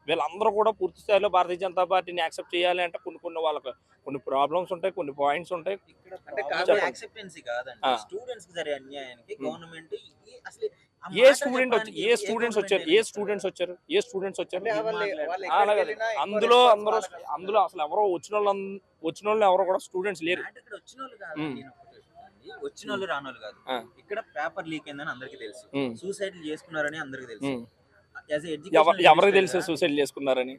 వీళ్ళందరూ కూడా పూర్తి స్థాయిలో భారతీయ జనతా పార్టీని యాక్సెప్ట్ చేయాలి అంటే కొన్ని కొన్ని వాళ్ళకి కొన్ని ప్రాబ్లమ్స్ ఉంటాయి, కొన్ని పాయింట్స్ ఉంటాయి. ఇక్కడ అంటే చెప్పండి. యాక్సెప్టెన్సీ కాదండి. ఆ! స్టూడెంట్స్‌కి జరిగే అన్యాయానికి హ్మ్. గవర్నమెంట్ అసలు ఆ ఏ మాట స్టూడెంట్ వచ్చి చెప్పడానికి ఏ ఏ స్టూడెంట్స్ గవర్నమెంట్ వచ్చారు? ఏ నిర్ణయిస్తారు? స్టూడెంట్స్ వచ్చారు? ఏ స్టూడెంట్స్ వచ్చారు? అంటే మీరు వాళ్ళు అలాగే ఎక్కడికెళ్ళినా ఎక్కువ అందులో రెస్పాన్స్ అందరూ వాళ్ళకొస్తుంది అందులో కదా! అసలు ఎవరో వచ్చినోళ్ళు ఎవరో కూడా స్టూడెంట్స్ లేరు. మ్యాటర్ ఇక్కడ వచ్చినోళ్ళు హ్మ్. కాదండి. నేను ఒకటే చెప్తానండి. హ్మ్. వచ్చినోళ్ళు రానోళ్ళు కాదు. ఆ! ఇక్కడ పేపర్ లీక్ అయిందని అందరికీ తెలుసు. హ్మ్. సూసైడ్‌లు చేసుకున్నారని అందరికీ తెలుసు. హ్మ్. యాస్ ఎ ఎడ్యుకేషనల్ ఎవరికి తెలుసు మినిస్టర్‌గా సూసైడ్ చేసుకున్నారని?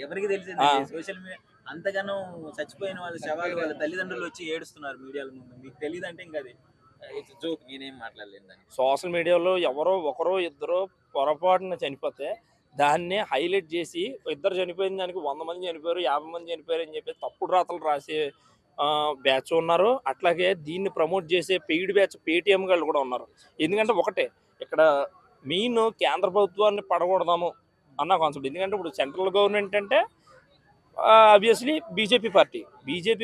ఎవరికి ఆ! తెలిసిందండి సోషల్ మీడియా అంతగానో చచ్చిపోయిన వాళ్ళ శవాలు వాళ్ళ తల్లిదండ్రులు వచ్చి ఏడుస్తున్నారు మీడియాల ముందు. మీకు తెలీదంటే ఇంకా అది ఇట్స్ జోక్. నేనేం మాట్లాడలేను దాన్ని. సోషల్ మీడియాలో ఎవరో ఒకరో ఇద్దరో పొరపాటున చనిపోతే దాన్నే హైలైట్ చేసి ఇద్దరు చనిపోయిన దానికి 100 మంది చనిపోయారు, 50 మంది చనిపోయారు అని చెప్పి తప్పుడు రాతలు రాసే బ్యాచ్ ఉన్నారు. అట్లాగే దీన్ని ప్రమోట్ చేసే పెయిడ్ బ్యాచ్ పేటీఎం వాళ్ళు కూడా ఉన్నారు. ఎందుకంటే ఒకటే ఇక్కడ మెయిన్ కేంద్ర ప్రభుత్వాన్ని పడగొడదాము అన్న కాన్సెప్ట్. ఎందుకంటే ఇప్పుడు సెంట్రల్ గవర్నమెంట్ అంటే obviously BJP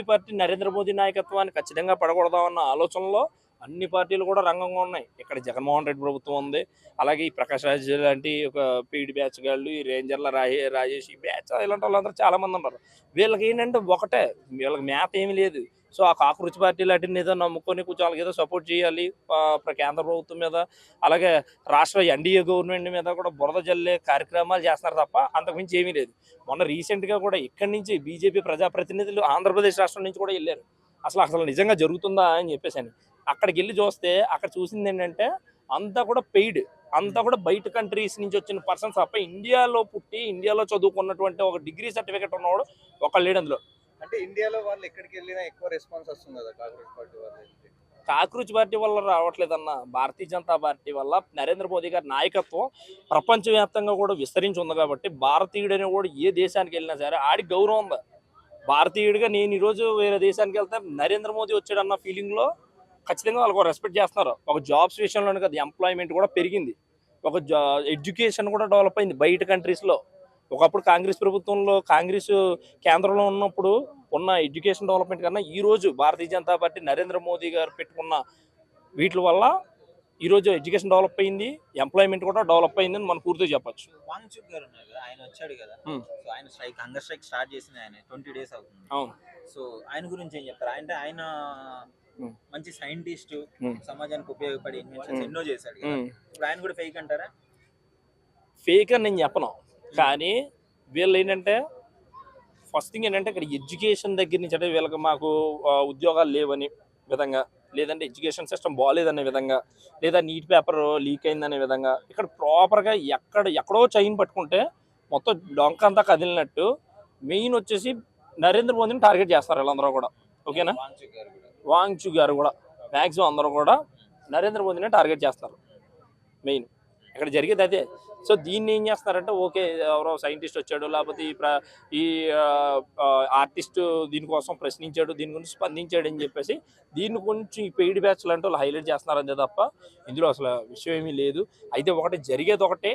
party Narendra Modi నాయకత్వాన్ని ఖచ్చితంగా పడగొడదామన్న ఆలోచనలో అన్ని పార్టీలు కూడా రంగంగా ఉన్నాయి. ఇక్కడ జగన్మోహన్ రెడ్డి ప్రభుత్వం ఉంది, అలాగే ఈ ప్రకాష్ రాజ్ లాంటి ఒక పీడి బ్యాచ్ గాళ్ళు, ఈ రేంజర్ల రాజేష్ ఈ బ్యాచ్ ఇలాంటి వాళ్ళందరూ చాలా మంది ఉన్నారు. వీళ్ళకి ఏంటంటే ఒకటే, వీళ్ళకి మ్యాప్ ఏమీ లేదు. సో ఆ కాకృతి పార్టీ లాంటిని ఏదో నమ్ముకొని కొంచెం వాళ్ళకి ఏదో సపోర్ట్ చేయాలి కేంద్ర ప్రభుత్వం మీద, అలాగే రాష్ట్ర ఎన్డీఏ గవర్నమెంట్ మీద కూడా బురద జల్లే కార్యక్రమాలు చేస్తున్నారు తప్ప అంతకుమించి ఏమీ లేదు. మొన్న రీసెంట్గా కూడా ఇక్కడి నుంచి బీజేపీ ప్రజాప్రతినిధులు ఆంధ్రప్రదేశ్ రాష్ట్రం నుంచి కూడా వెళ్ళారు. అసలు నిజంగా జరుగుతుందా అని చెప్పేసి అక్కడికి వెళ్ళి చూస్తే అక్కడ చూసింది ఏంటంటే అంతా కూడా పెయిడ్, అంతా కూడా బయట కంట్రీస్ నుంచి వచ్చిన పర్సన్స్ తప్ప ఇండియాలో పుట్టి ఇండియాలో చదువుకున్నటువంటి ఒక డిగ్రీ సర్టిఫికేట్ ఉన్నవాడు ఒక లేడు అందులో. అంటే ఇండియాలో వాళ్ళు ఎక్కడికి వెళ్ళినా ఎక్కువ రెస్పాన్స్ వస్తుంది కదా కాంగ్రెస్ పార్టీ వాళ్ళు. కాకృతి పార్టీ వల్ల రావట్లేదన్న, భారతీయ జనతా పార్టీ వల్ల నరేంద్ర మోదీ గారి నాయకత్వం ప్రపంచవ్యాప్తంగా కూడా విస్తరించి ఉంది. కాబట్టి భారతీయుడని కూడా ఏ దేశానికి వెళ్ళినా సరే ఆడికి గౌరవం ఉంది. భారతీయుడిగా నేను ఈరోజు వేరే దేశానికి వెళ్తే నరేంద్ర మోదీ వచ్చాడన్న ఫీలింగ్లో ఖచ్చితంగా వాళ్ళకు రెస్పెక్ట్ చేస్తున్నారు. ఒక జాబ్స్ విషయంలోనే కదా, ఎంప్లాయ్మెంట్ కూడా పెరిగింది, ఒక ఎడ్యుకేషన్ కూడా డెవలప్ అయింది బయట కంట్రీస్లో. ఒకప్పుడు కాంగ్రెస్ ప్రభుత్వంలో కాంగ్రెస్ కేంద్రంలో ఉన్నప్పుడు ఉన్న ఎడ్యుకేషన్ డెవలప్మెంట్ కన్నా ఈరోజు భారతీయ జనతా పార్టీ నరేంద్ర మోదీ గారు పెట్టుకున్న వీటి వల్ల ఈరోజు ఎడ్యుకేషన్ డెవలప్ అయింది, ఎంప్లాయ్మెంట్ కూడా డెవలప్ అయిందని మనం పూర్తిగా చెప్పచ్చు. వాంగ్చుక్ గారు ఉన్నారు కదా, ఆయన వచ్చాడు కదా. ఉమ్, సో ఆయన హంగర్ స్ట్రైక్ స్టార్ట్ చేసింది ఆయన 20 డేస్ అవుతుంది. అవును. సో ఆయన గురించి ఏం చెప్తారు? అంటే ఆయన ఉమ్, మంచి సైంటిస్ట్, ఉమ్, సమాజానికి ఉపయోగపడే ఇన్వెన్షన్స్ ఉమ్, ఎన్నో చేశాడు కదా. ఉమ్. ఇప్పుడు ఆయన కూడా ఫేక్ అంటారా? ఫేక్ అని నేను చెప్పను, కానీ వీళ్ళు ఏంటంటే ఫస్ట్ థింగ్ ఏంటంటే ఇక్కడ ఎడ్యుకేషన్ దగ్గర నుంచి అంటే వీళ్ళకి మాకు ఉద్యోగాలు లేవని విధంగా, లేదంటే ఎడ్యుకేషన్ సిస్టమ్ బాగాలేదనే విధంగా, లేదా నీట్ పేపర్ లీక్ అయిందనే విధంగా ఇక్కడ ప్రాపర్గా ఎక్కడో చైన్ పట్టుకుంటే మొత్తం డొంక అంతా కదిలినట్టు మెయిన్ వచ్చేసి నరేంద్ర మోదీని టార్గెట్ చేస్తారు వీళ్ళందరూ కూడా. ఓకేనా? వాంగ్చుక్ గారు కూడా. వాంగ్చు గారు కూడా మ్యాక్సిమం అందరూ కూడా నరేంద్ర మోదీని టార్గెట్ చేస్తారు మెయిన్. ఇక్కడ జరిగేది అదే. సో దీన్ని ఏం చేస్తున్నారంటే ఓకే ఎవరో సైంటిస్ట్ వచ్చాడు, లేకపోతే ఈ ఆర్టిస్ట్ దీనికోసం ప్రశ్నించాడు, దీని గురించి స్పందించాడు అని చెప్పేసి దీన్ని కొంచెం ఈ పెయిడ్ బ్యాచ్ లాంటి వాళ్ళు హైలైట్ చేస్తున్నారు అంతే తప్ప ఇందులో అసలు విషయం ఏమీ లేదు. అయితే ఒకటి జరిగేది ఒకటే,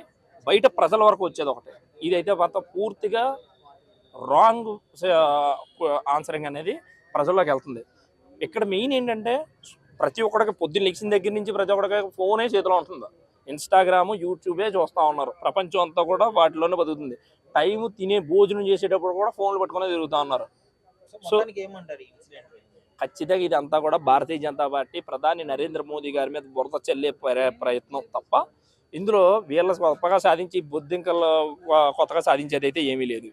బయట ప్రజల వరకు వచ్చేది ఒకటే. ఇదైతే మొత్తం పూర్తిగా రాంగ్ ఆన్సరింగ్ అనేది ప్రజల్లోకి వెళ్తుంది. ఇక్కడ మెయిన్ ఏంటంటే ప్రతి ఒక్కడికి పొద్దున్న లెక్సిన దగ్గర నుంచి ప్రతి ఒక్కడికి ఫోనే చేతిలో ఉంటుంది. ఇన్స్టాగ్రాము, యూట్యూబే చూస్తూ ఉన్నారు. ప్రపంచం అంతా కూడా వాటిలోనే బతుకుతుంది. టైం తినే భోజనం చేసేటప్పుడు కూడా ఫోన్లు పట్టుకునే తిరుగుతూ ఉన్నారు. సో మొత్తానికి ఏమంటారు ఈ ఇన్సిడెంట్? ఖచ్చితంగా ఇదంతా కూడా భారతీయ జనతా పార్టీ ప్రధాని నరేంద్ర మోదీ గారి మీద బురద చల్లే ప్రయత్నం తప్ప ఇందులో వీళ్ళ గొప్పగా సాధించి బొద్దింకలు కొత్తగా సాధించేది అయితే ఏమీ లేదు.